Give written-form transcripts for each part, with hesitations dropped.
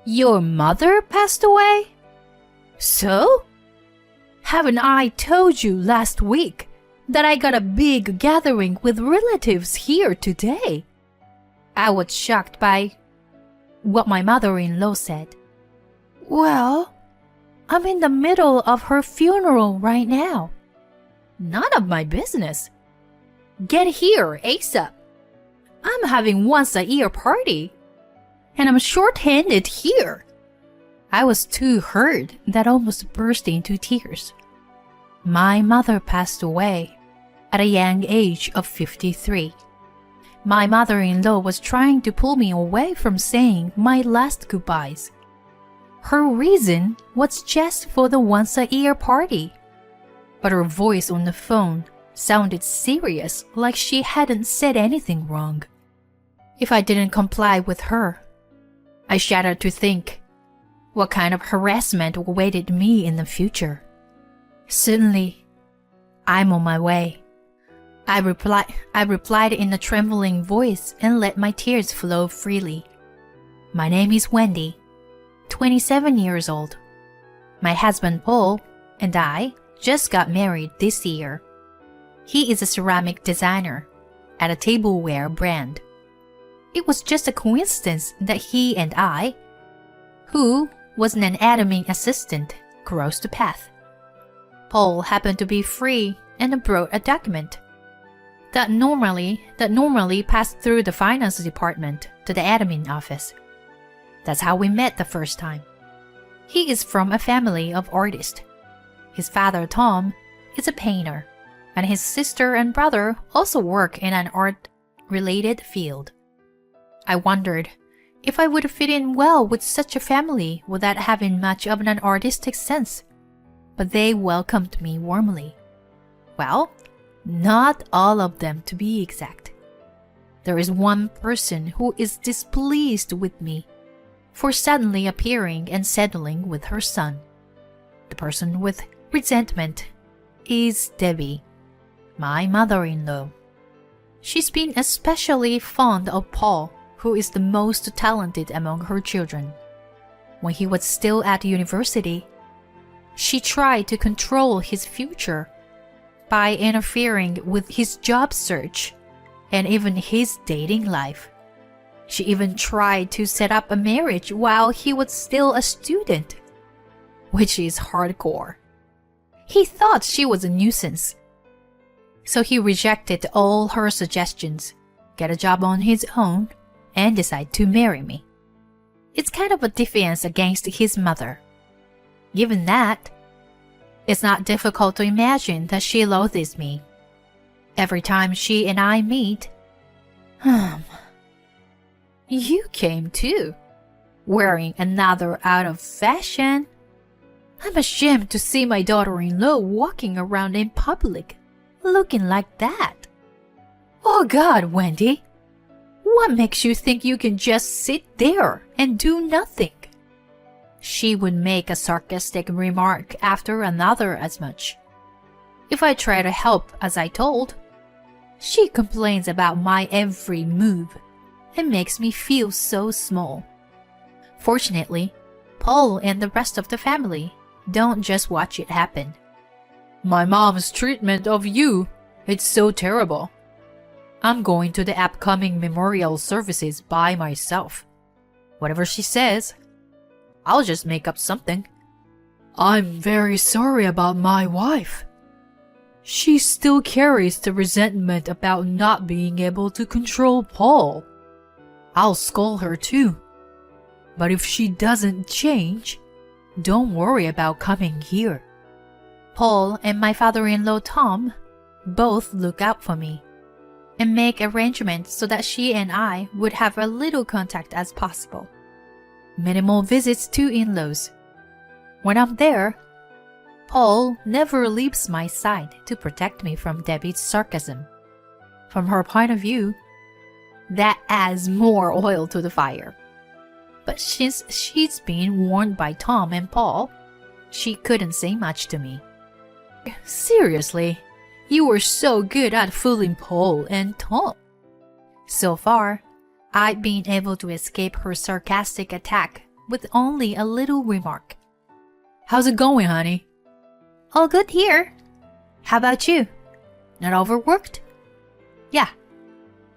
Your mother passed away? So? Haven't I told you last week that I got a big gathering with relatives here today? I was shocked by what my mother-in-law said. Well, I'm in the middle of her funeral right now. None of my business. Get here ASAP. I'm having once-a-year party, and I'm short-handed here. I was too hurt that I almost burst into tears. My mother passed away at a young age of 53. My mother-in-law was trying to pull me away from saying my last goodbyes. Her reason was just for the once-a-year party. But her voice on the phone sounded serious, like she hadn't said anything wrong. If I didn't comply with her, I shuddered to think what kind of harassment awaited me in the future. Suddenly, I'm on my way. I replied in a trembling voice and let my tears flow freely. My name is Wendy, 27 years old. My husband Paul and I just got married this year. He is a ceramic designer at a tableware brand. It was just a coincidence that he and I, who was an admin assistant, crossed the path. Paul happened to be free and brought a document that normally passed through the finance department to the admin office. That's how we met the first time. He is from a family of artists. His father, Tom, is a painter, and his sister and brother also work in an art-related field. I wondered if I would fit in well with such a family without having much of an artistic sense, but they welcomed me warmly. Well, not all of them to be exact. There is one person who is displeased with me for suddenly appearing and settling with her son. The person with resentment is Debbie, my mother-in-law. She's been especially fond of Paul, who is the most talented among her children. When he was still at university, she tried to control his future by interfering with his job search and even his dating life. She even tried to set up a marriage while he was still a student, which is hardcore. He thought she was a nuisance, so he rejected all her suggestions, get a job on his own, and decide to marry me. It's kind of a defiance against his mother. Given that, it's not difficult to imagine that she loathes me. Every time she and I meet, you came too, wearing another out of fashion. I'm ashamed to see my daughter-in-law walking around in public, looking like that. Oh God, Wendy, what makes you think you can just sit there and do nothing? She would make a sarcastic remark after another as much. If I try to help as I told, she complains about my every move and makes me feel so small. Fortunately, Paul and the rest of the family don't just watch it happen. My mom's treatment of you, it's so terrible. I'm going to the upcoming memorial services by myself. Whatever she says, I'll just make up something. I'm very sorry about my wife. She still carries the resentment about not being able to control Paul. I'll scold her too. But if she doesn't change, don't worry about coming here. Paul and my father-in-law Tom both look out for me and make arrangements so that she and I would have as little contact as possible. Minimal visits to in-laws. When I'm there, Paul never leaves my side to protect me from Debbie's sarcasm. From her point of view, that adds more oil to the fire. But since she's been warned by Tom and Paul, she couldn't say much to me. Seriously, you were so good at fooling Paul and Tom. So far, I'd been able to escape her sarcastic attack with only a little remark. How's it going, honey? All good here. How about you? Not overworked? Yeah.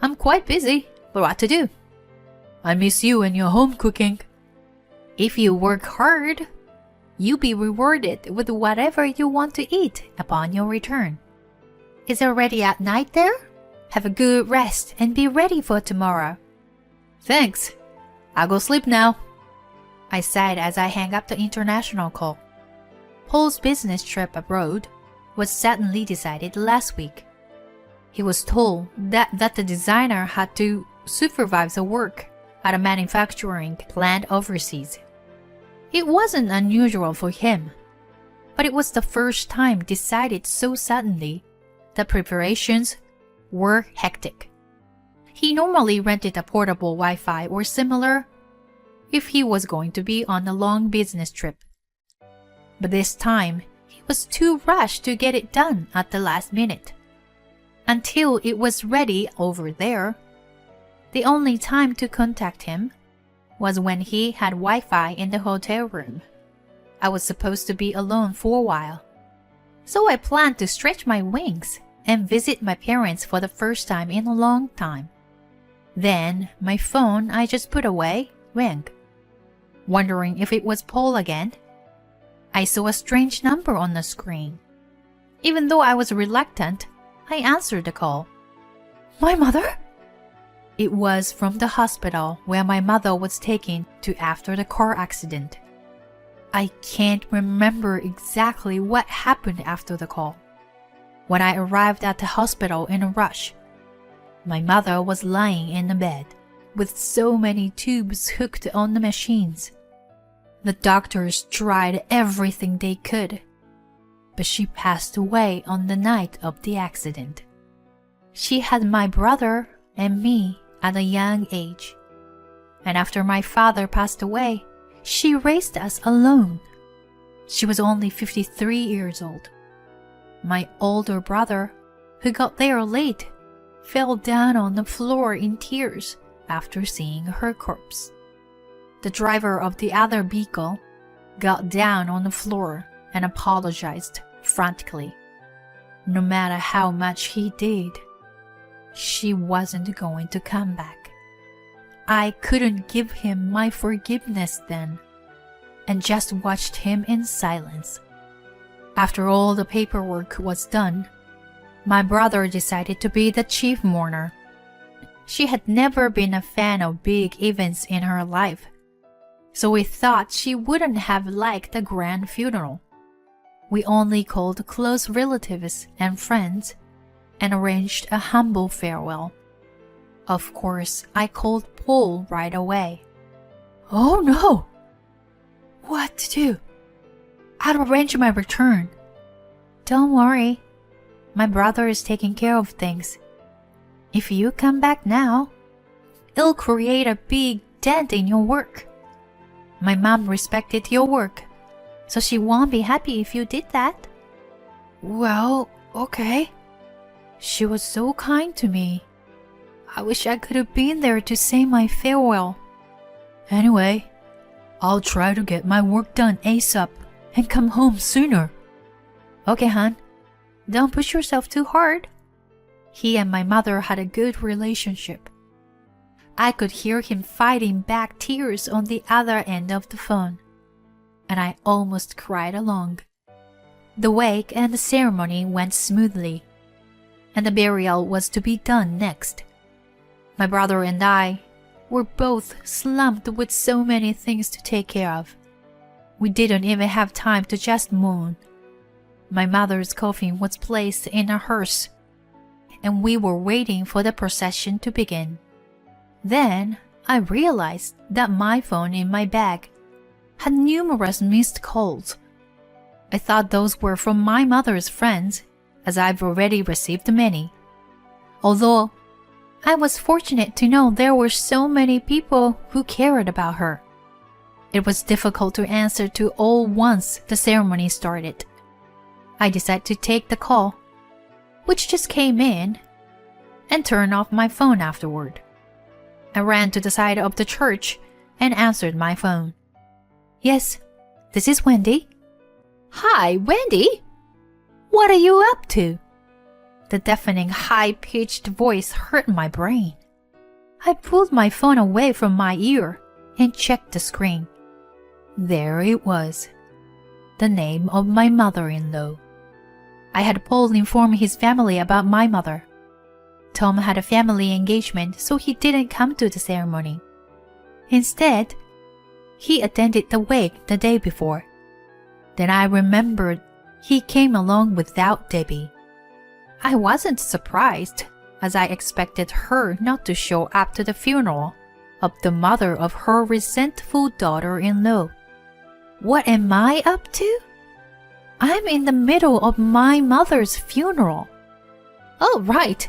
I'm quite busy, but what to do? I miss you and your home cooking. If you work hard, you'll be rewarded with whatever you want to eat upon your return. It's already at night there? Have a good rest and be ready for tomorrow. Thanks. I'll go sleep now, I said as I hang up the international call. Paul's business trip abroad was suddenly decided last week. He was told that the designer had to supervise the work at a manufacturing plant overseas. It wasn't unusual for him, but it was the first time decided so suddenly that preparations were hectic. He normally rented a portable Wi-Fi or similar if he was going to be on a long business trip. But this time, he was too rushed to get it done at the last minute. Until it was ready over there, the only time to contact him was when he had Wi-Fi in the hotel room. I was supposed to be alone for a while, so I planned to stretch my wings and visit my parents for the first time in a long time. Then my phone I just put away rang. Wondering if it was Paul again, I saw a strange number on the screen. Even though I was reluctant, I answered the call. My mother? It was from the hospital where my mother was taken to after the car accident. I can't remember exactly what happened after the call. When I arrived at the hospital in a rush, my mother was lying in the bed with so many tubes hooked on the machines. The doctors tried everything they could, but she passed away on the night of the accident. She had my brother and me at a young age, and after my father passed away, she raised us alone. She was only 53 years old. My older brother, who got there late, fell down on the floor in tears after seeing her corpse. The driver of the other vehicle got down on the floor and apologized frantically. No matter how much he did, she wasn't going to come back. I couldn't give him my forgiveness then, and just watched him in silence. After all the paperwork was done, my brother decided to be the chief mourner. She had never been a fan of big events in her life, so we thought she wouldn't have liked a grand funeral. We only called close relatives and friends and arranged a humble farewell. Of course, I called Paul right away. Oh no! What to do? How to arrange my return? Don't worry. My brother is taking care of things. If you come back now, it'll create a big dent in your work. My mom respected your work, so she won't be happy if you did that. Well, okay. She was so kind to me. I wish I could have been there to say my farewell. Anyway, I'll try to get my work done ASAP and come home sooner. Okay, hon. Don't push yourself too hard. He and my mother had a good relationship. I could hear him fighting back tears on the other end of the phone, and I almost cried along. The wake and the ceremony went smoothly, and the burial was to be done next. My brother and I were both slumped with so many things to take care of. We didn't even have time to just mourn. My mother's coffin was placed in a hearse, and we were waiting for the procession to begin. Then I realized that my phone in my bag had numerous missed calls. I thought those were from my mother's friends, as I've already received many. Although I was fortunate to know there were so many people who cared about her. It was difficult to answer to all once the ceremony started. I decided to take the call, which just came in, and turn off my phone afterward. I ran to the side of the church and answered my phone. Yes, this is Wendy. Hi, Wendy. What are you up to? The deafening high-pitched voice hurt my brain. I pulled my phone away from my ear and checked the screen. There it was. The name of my mother-in-law. I had Paul inform his family about my mother. Tom had a family engagement, so he didn't come to the ceremony. Instead, he attended the wake the day before. Then I remembered he came along without Debbie. I wasn't surprised, as I expected her not to show up to the funeral of the mother of her resentful daughter-in-law. What am I up to? I'm in the middle of my mother's funeral. Oh, right.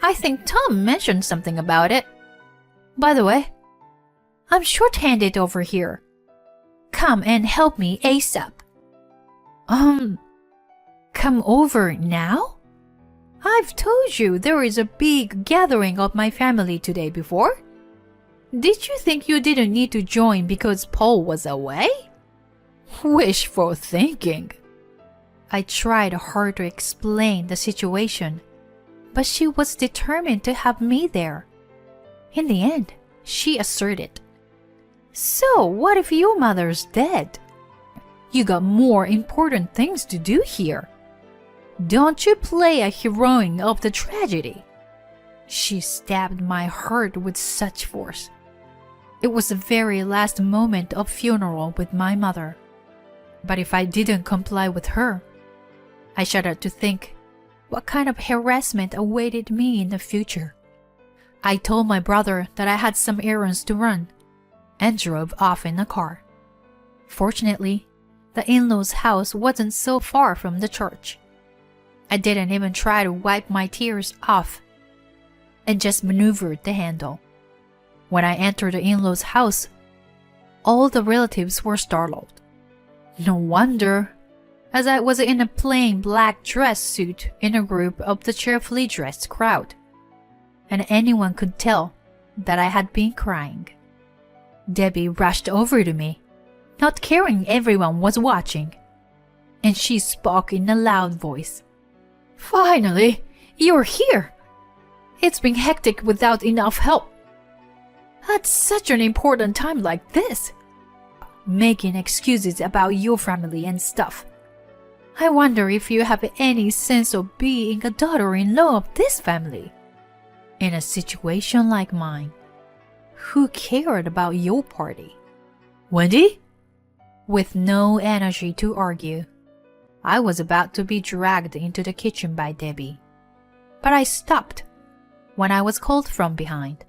I think Tom mentioned something about it. By the way, I'm short-handed over here. Come and help me ASAP. Come over now? I've told you there is a big gathering of my family today before. Did you think you didn't need to join because Paul was away? Wishful thinking. I tried hard to explain the situation, but she was determined to have me there. In the end, she asserted, "So what if your mother's dead? You got more important things to do here. Don't you play a heroine of the tragedy." She stabbed my heart with such force. It was the very last moment of funeral with my mother. But if I didn't comply with her, I shuddered to think what kind of harassment awaited me in the future. I told my brother that I had some errands to run and drove off in a car. Fortunately, the in-laws' house wasn't so far from the church. I didn't even try to wipe my tears off and just maneuvered the handle. When I entered the in-laws' house, all the relatives were startled. No wonder, as I was in a plain black dress suit in a group of the cheerfully dressed crowd, and anyone could tell that I had been crying. Debbie rushed over to me, not caring everyone was watching, and she spoke in a loud voice. "Finally, you're here! It's been hectic without enough help. At such an important time like this, making excuses about your family and stuff. I wonder if you have any sense of being a daughter-in-law of this family. In a situation like mine, who cared about your party? Wendy?" With no energy to argue, I was about to be dragged into the kitchen by Debbie. But I stopped when I was called from behind.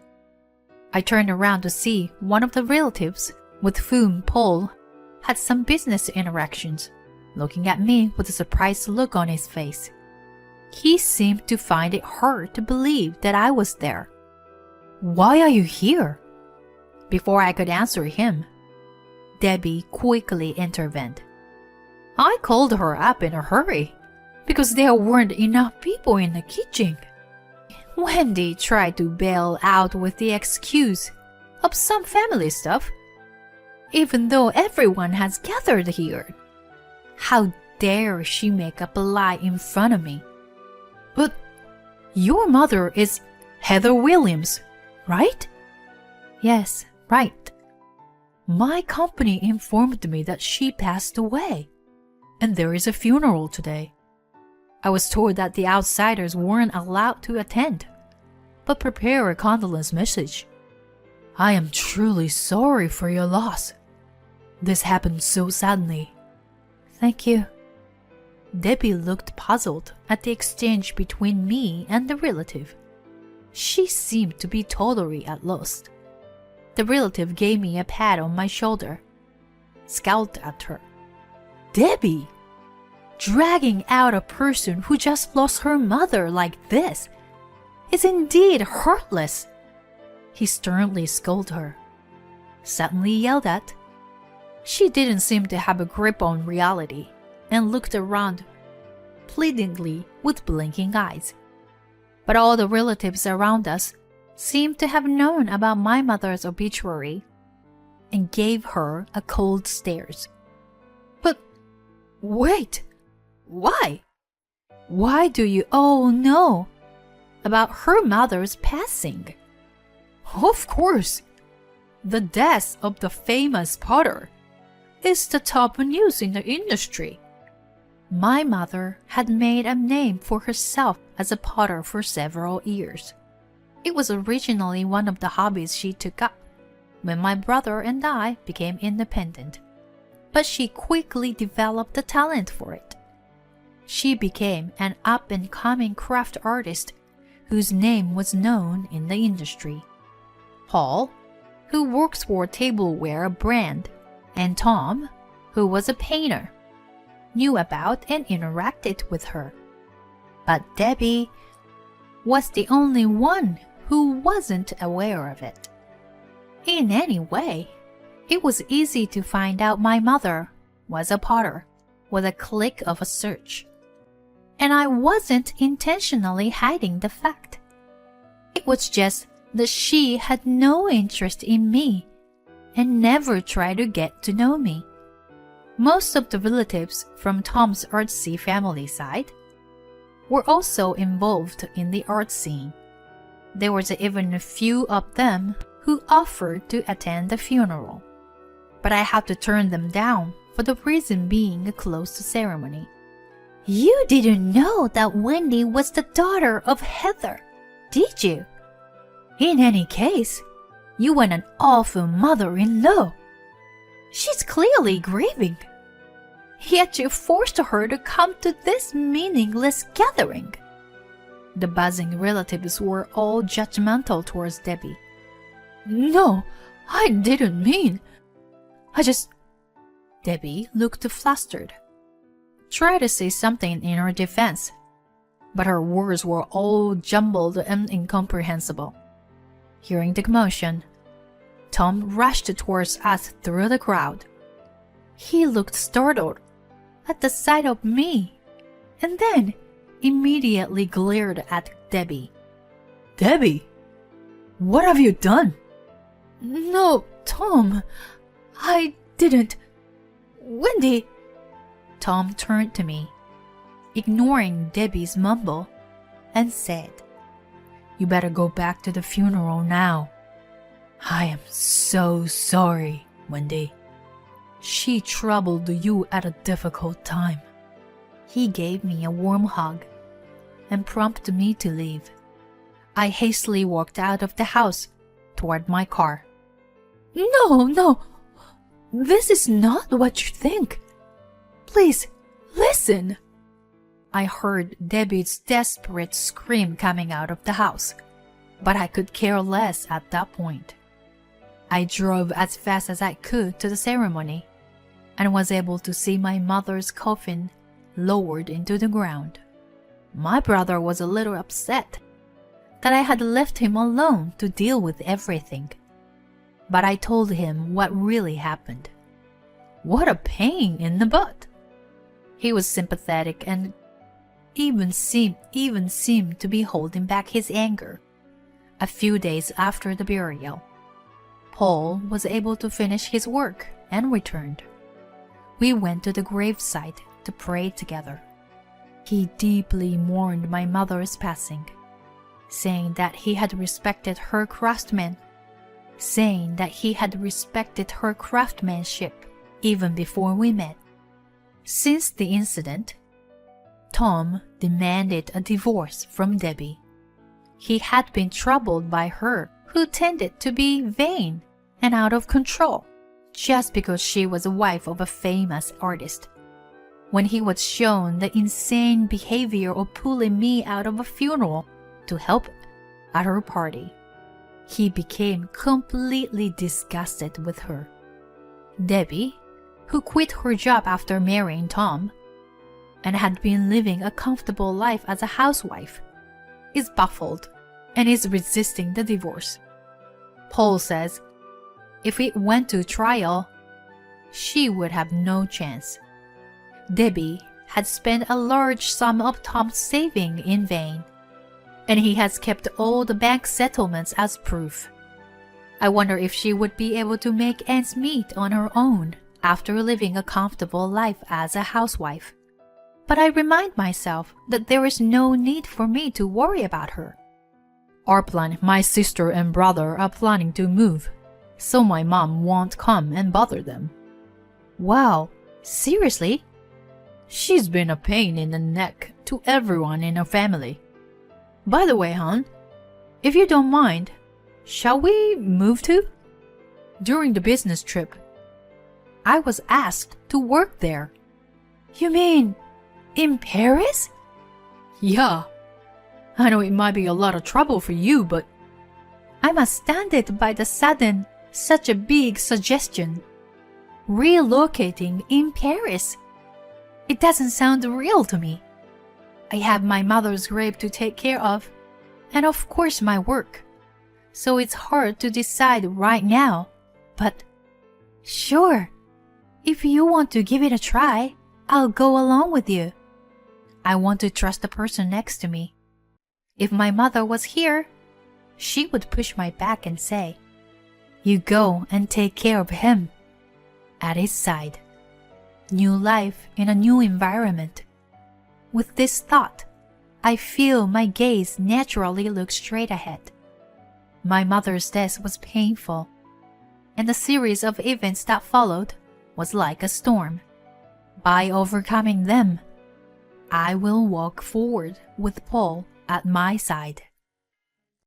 I turned around to see one of the relatives with whom Paul had some business interactions, looking at me with a surprised look on his face. He seemed to find it hard to believe that I was there. "Why are you here?" Before I could answer him, Debbie quickly intervened. "I called her up in a hurry because there weren't enough people in the kitchen." Wendy tried to bail out with the excuse of some family stuff, even though everyone has gathered here. How dare she make up a lie in front of me? "But your mother is Heather Williams, right?" "Yes, right. My company informed me that she passed away, and there is a funeral today. I was told that the outsiders weren't allowed to attend, but prepare a condolence message. I am truly sorry for your loss. This happened so suddenly." "Thank you." Debbie looked puzzled at the exchange between me and the relative. She seemed to be totally at loss. The relative gave me a pat on my shoulder, scowled at her. "Debbie, dragging out a person who just lost her mother like this is indeed heartless," he sternly scolded her. Suddenly yelled at. She didn't seem to have a grip on reality and looked around pleadingly with blinking eyes. But all the relatives around us seemed to have known about my mother's obituary, and gave her a cold stares. But wait, why? Why do you all know about her mother's passing? Of course. The death of the famous potter is the top news in the industry. My mother had made a name for herself as a potter for several years. It was originally one of the hobbies she took up when my brother and I became independent, but she quickly developed a talent for it. She became an up-and-coming craft artist whose name was known in the industry. Paul, who works for a tableware brand, and Tom, who was a painter, knew about and interacted with her. But Debbie was the only one who wasn't aware of it. In any way, it was easy to find out my mother was a potter with a click of a search. And I wasn't intentionally hiding the fact. It was just that she had no interest in me and never tried to get to know me. Most of the relatives from Tom's artsy family side were also involved in the art scene. There was even a few of them who offered to attend the funeral, but I had to turn them down for the reason being a closed ceremony. You didn't know that Wendy was the daughter of Heather, did you? In any case, you were an awful mother-in-law. She's clearly grieving. Yet you forced her to come to this meaningless gathering. The buzzing relatives were all judgmental towards Debbie. No, I didn't mean. Debbie looked flustered. Tried to say something in her defense, but her words were all jumbled and incomprehensible. Hearing the commotion, Tom rushed towards us through the crowd. He looked startled at the sight of me, and then immediately glared at Debbie. Debbie, what have you done? No, Tom, I didn't. Wendy. Tom turned to me, ignoring Debbie's mumble, and said, You better go back to the funeral now. I am so sorry, Wendy. She troubled you at a difficult time. He gave me a warm hug and prompted me to leave. I hastily walked out of the house toward my car. No, this is not what you think. Please, listen. I heard Debbie's desperate scream coming out of the house, but I could care less at that point. I drove as fast as I could to the ceremony and was able to see my mother's coffin lowered into the ground. My brother was a little upset that I had left him alone to deal with everything, but I told him what really happened. What a pain in the butt! He was sympathetic and even seemed to be holding back his anger. A few days after the burial, Paul was able to finish his work and returned. We went to the gravesite to pray together. He deeply mourned my mother's passing, saying that he had respected her craftsmanship even before we met. Since the incident, Tom demanded a divorce from Debbie. He had been troubled by her, who tended to be vain and out of control, just because she was the wife of a famous artist. When he was shown the insane behavior of pulling me out of a funeral to help at her party, he became completely disgusted with her. Debbie, who quit her job after marrying Tom and had been living a comfortable life as a housewife, is baffled and is resisting the divorce. Paul says if it went to trial, she would have no chance. Debbie had spent a large sum of Tom's saving in vain, and he has kept all the bank settlements as proof. I wonder if she would be able to make ends meet on her own after living a comfortable life as a housewife. But I remind myself that there is no need for me to worry about her. Our plan, my sister and brother are planning to move, so my mom won't come and bother them. Wow, seriously? She's been a pain in the neck to everyone in her family. By the way, hon, if you don't mind, shall we move too? During the business trip, I was asked to work there. You mean in Paris? Yeah. I know it might be a lot of trouble for you, but I'm astounded by such a big suggestion. Relocating in Paris. It doesn't sound real to me. I have my mother's grave to take care of, and of course my work. So it's hard to decide right now, but sure, if you want to give it a try, I'll go along with you. I want to trust the person next to me. If my mother was here, she would push my back and say, "You go and take care of him." At his side. New life in a new environment. With this thought, I feel my gaze naturally look straight ahead. My mother's death was painful, and the series of events that followed was like a storm. By overcoming them, I will walk forward with Paul at my side.